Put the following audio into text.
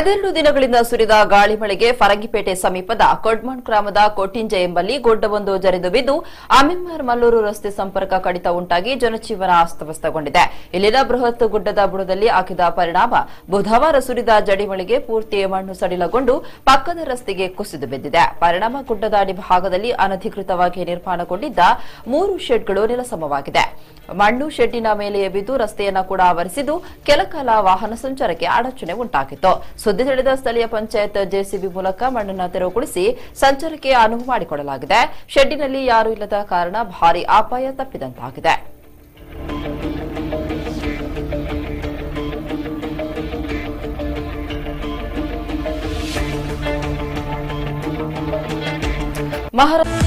ಕಳೆದೆರಡು ದಿನಗಳಿಂದ ಸುರಿದ ಗಾಳಿ ಮಳೆಗೆ ಫರಂಗಿಪೇಟೆ ಸಮೀಪದ ಕೊಡ್ಮಣ್ ಗ್ರಾಮದ ಕೋಟಿಂಜೆ ಎಂಬಲ್ಲಿ ಗುಡ್ಡವೊಂದು ಜರಿದು ಬಿದ್ದು ಅಮಿನ್ಮಾರ್ ಮಲ್ಲೂರು ರಸ್ತೆ ಸಂಪರ್ಕ ಕಡಿತ ಉಂಟಾಗಿ ಜನಜೀವನ ಅಸ್ತವ್ಯಸ್ತಗೊಂಡಿದೆ. ಇಲ್ಲಿನ ಬೃಹತ್ ಗುಡ್ಡದ ಬುಡದಲ್ಲಿ ಹಾಕಿದ ಪರಿಣಾಮ ಬುಧವಾರ ಸುರಿದ ಜಡಿಮಳೆಗೆ ಪೂರ್ತಿ ಮಣ್ಣು ಸಡಿಲಗೊಂಡು ಪಕ್ಕದ ರಸ್ತೆಗೆ ಕುಸಿದು ಬಿದ್ದಿದೆ. ಪರಿಣಾಮ ಗುಡ್ಡದ ಅಡಿಭಾಗದಲ್ಲಿ ಅನಧಿಕೃತವಾಗಿ ನಿರ್ಮಾಣಗೊಂಡಿದ್ದ 3 ಶೆಡ್ಗಳು ನೆಲಸಮವಾಗಿದೆ. ಮಣ್ಣು ಶೆಡ್ಡಿನ ಮೇಲೆಯೇ ಬಿದ್ದು ರಸ್ತೆಯನ್ನು ಕೂಡ ಆವರಿಸಿದ್ದು ಕೆಲಕಾಲ ವಾಹನ ಸಂಚಾರಕ್ಕೆ ಅಡಚಣೆ ಉಂಟಾಗಿತ್ತು. ಸುದ್ದಿ ತಿಳಿದ ಸ್ಥಳೀಯ ಪಂಚಾಯತ್ ಜೆಸಿಬಿ ಮೂಲಕ ಮಣ್ಣನ್ನು ತೆರವುಗೊಳಿಸಿ ಸಂಚಾರಕ್ಕೆ ಅನುವು ಮಾಡಿಕೊಡಲಾಗಿದೆ. ಶೆಡ್ಡಿನಲ್ಲಿ ಯಾರೂ ಇಲ್ಲದ ಕಾರಣ ಭಾರೀ ಅಪಾಯ ತಪ್ಪಿದಂತಾಗಿದೆ. ಮಹಾರಾಷ್ಟ್ರ